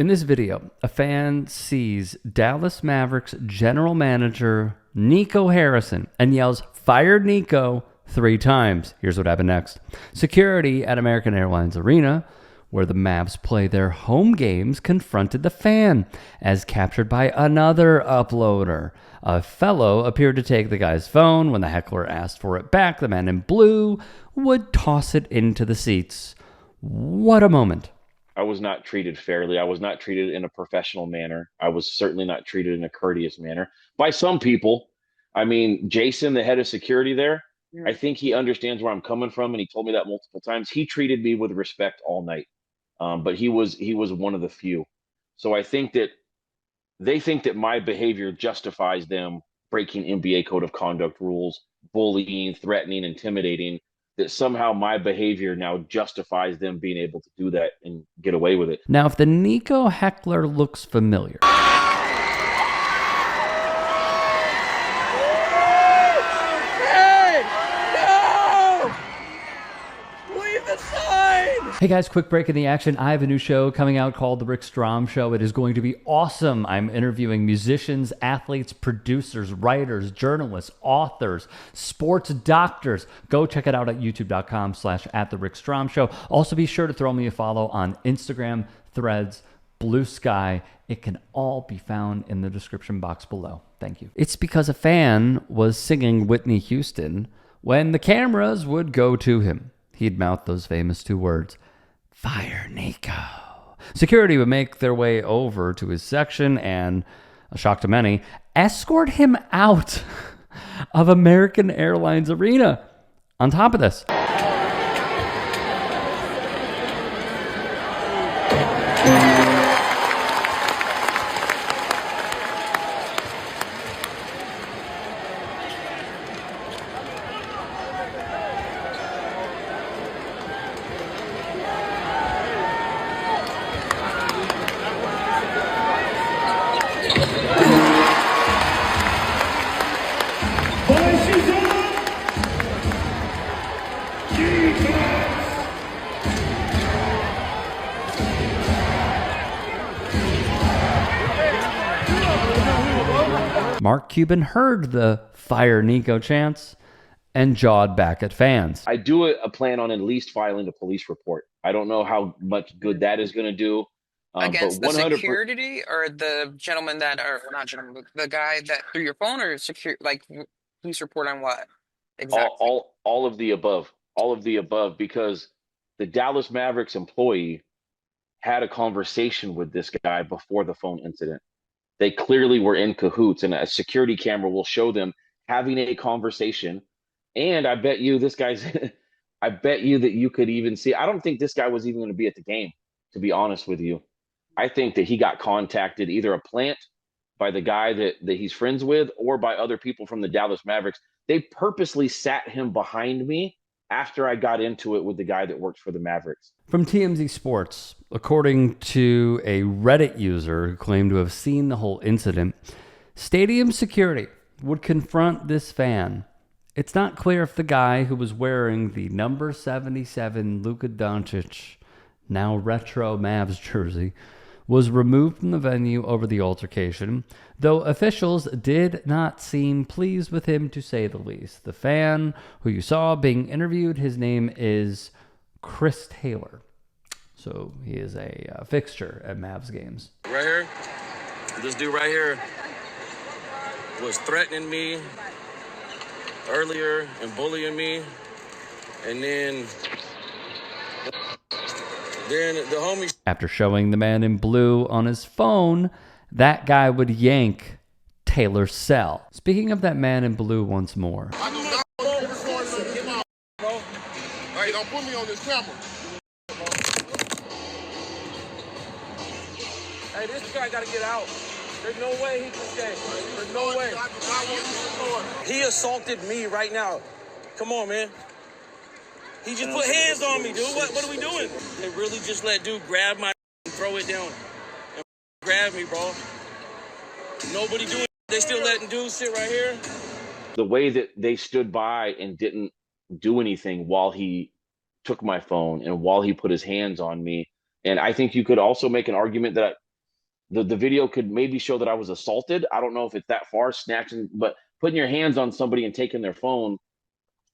In this video, a fan sees Dallas Mavericks general manager Nico Harrison and yells, "Fired Nico," 3 times. Here's what happened next. Security at American Airlines Arena, where the Mavs play their home games, confronted the fan, as captured by another uploader. A fellow appeared to take the guy's phone. When the heckler asked for it back, the man in blue would toss it into the seats. What a moment. I was not treated fairly. I was not treated in a professional manner. I was certainly not treated in a courteous manner by some people. I mean, Jason, the head of security there, I think he understands where I'm coming from, and he told me that multiple times. He treated me with respect all night, but he was one of the few. So I think that they think that my behavior justifies them breaking NBA code of conduct rules, bullying, threatening, intimidating, that somehow my behavior now justifies them being able to do that and get away with it. Now, if the Nico heckler looks familiar, hey guys, quick break in the action. I have a new show coming out called The Strom Show. It is going to be awesome. I'm interviewing musicians, athletes, producers, writers, journalists, authors, sports doctors. Go check it out at youtube.com/@TheRickStromShow. Also be sure to throw me a follow on Instagram, Threads, Blue Sky. It can all be found in the description box below. Thank you. It's because a fan was singing Whitney Houston when the cameras would go to him. He'd mouth those famous 2 words, "Fire Nico." Security would make their way over to his section and, a shock to many, escort him out of American Airlines Arena. On top of this, Mark Cuban heard the "Fire Nico" chants and jawed back at fans. I do a plan on at least filing a police report. I don't know how much good that is going to do. Against but the 100%, security or the gentleman that, or not gentleman, the guy that threw your phone, or police report on what exactly? all of the above, because the Dallas Mavericks employee had a conversation with this guy before the phone incident. They clearly were in cahoots, and a security camera will show them having a conversation. And I bet you this guy's, I bet you that you could even see, I don't think this guy was even going to be at the game, to be honest with you. I think that he got contacted, either a plant by the guy that he's friends with, or by other people from the Dallas Mavericks. They purposely sat him behind me after I got into it with the guy that works for the Mavericks. From TMZ Sports, according to a Reddit user who claimed to have seen the whole incident, stadium security would confront this fan. It's not clear if the guy who was wearing the number 77 Luka Doncic, now retro Mavs jersey, was removed from the venue over the altercation, though officials did not seem pleased with him, to say the least. The fan who you saw being interviewed, his name is Chris Taylor. So he is a fixture at Mavs games. Right here, this dude right here was threatening me earlier and bullying me, and then the homie. After showing the man in blue on his phone, that guy would yank Taylor's cell. Speaking of that man in blue once more. I do not want you recording on him out, bro. Hey, don't put me on this camera. Hey, this guy gotta get out. There's no way he can stay. There's no way. I do not want you recording. He assaulted me right now. Come on, man. He just put hands on me, dude. What are we doing? They really just let dude grab my and throw it down and grab me, bro. Nobody doing it. They still letting dudes sit right here. The way that they stood by and didn't do anything while he took my phone and while he put his hands on me. And I think you could also make an argument that The video could maybe show that I was assaulted. I don't know if it's that far, snatching, but putting your hands on somebody and taking their phone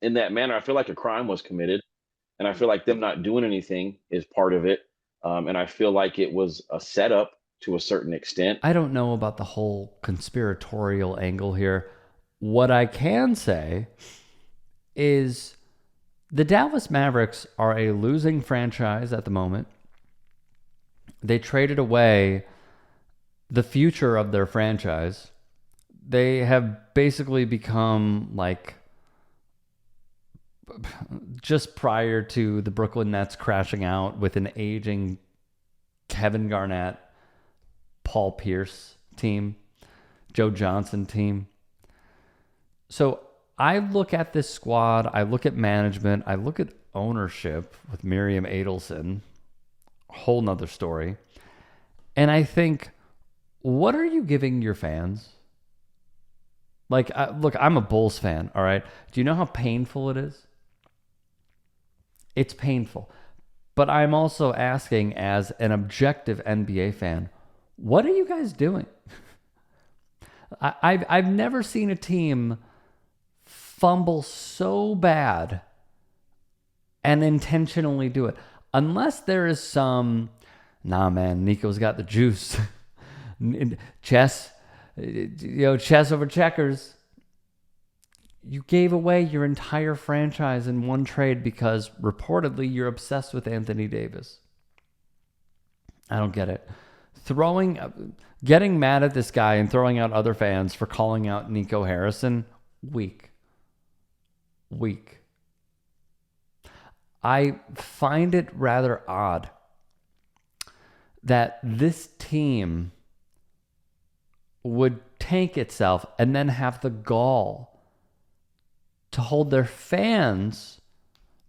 in that manner, I feel like a crime was committed. And I feel like them not doing anything is part of it. And I feel like it was a setup to a certain extent. I don't know about the whole conspiratorial angle here. What I can say is the Dallas Mavericks are a losing franchise at the moment. They traded away the future of their franchise. They have basically become like just prior to the Brooklyn Nets crashing out with an aging Kevin Garnett, Paul Pierce team, Joe Johnson team. So I look at this squad, I look at management, I look at ownership with Miriam Adelson, a whole nother story. And I think, what are you giving your fans? Like, look, I'm a Bulls fan, all right? Do you know how painful it is? It's painful. But I'm also asking, as an objective NBA fan, what are you guys doing? I've never seen a team fumble so bad and intentionally do it. Unless there is some, nah, man, Nico's got the juice. Chess over checkers. You gave away your entire franchise in one trade because reportedly you're obsessed with Anthony Davis. I don't get it. Getting mad at this guy and throwing out other fans for calling out Nico Harrison, weak. I find it rather odd that this team would tank itself and then have the gall to hold their fans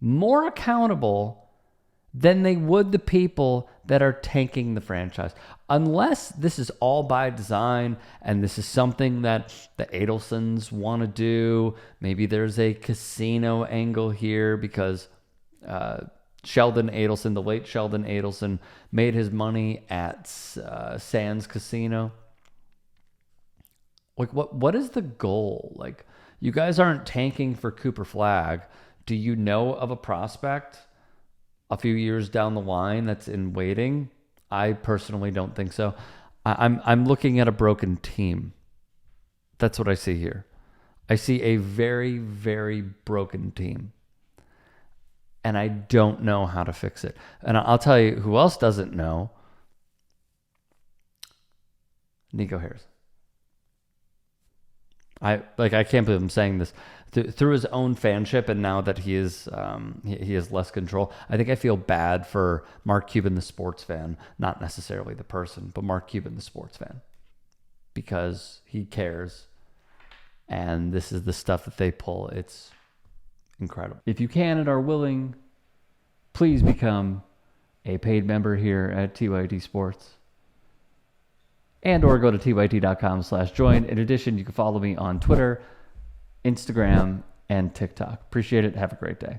more accountable than they would the people that are tanking the franchise. Unless this is all by design and this is something that the Adelsons want to do. Maybe there's a casino angle here because Sheldon Adelson, the late Sheldon Adelson, made his money at Sands Casino. Like, what is the goal? Like, you guys aren't tanking for Cooper Flagg. Do you know of a prospect a few years down the line that's in waiting? I personally don't think so. I'm looking at a broken team. That's what I see here. I see a very, very broken team. And I don't know how to fix it. And I'll tell you who else doesn't know. Nico Harrison. I can't believe I'm saying this. Through his own fanship, and now that he has less control, I think I feel bad for Mark Cuban, the sports fan, not necessarily the person, but Mark Cuban, the sports fan, because he cares, and this is the stuff that they pull. It's incredible. If you can and are willing, please become a paid member here at TYT Sports. And or go to tyt.com/join. In addition, you can follow me on Twitter, Instagram, and TikTok. Appreciate it. Have a great day.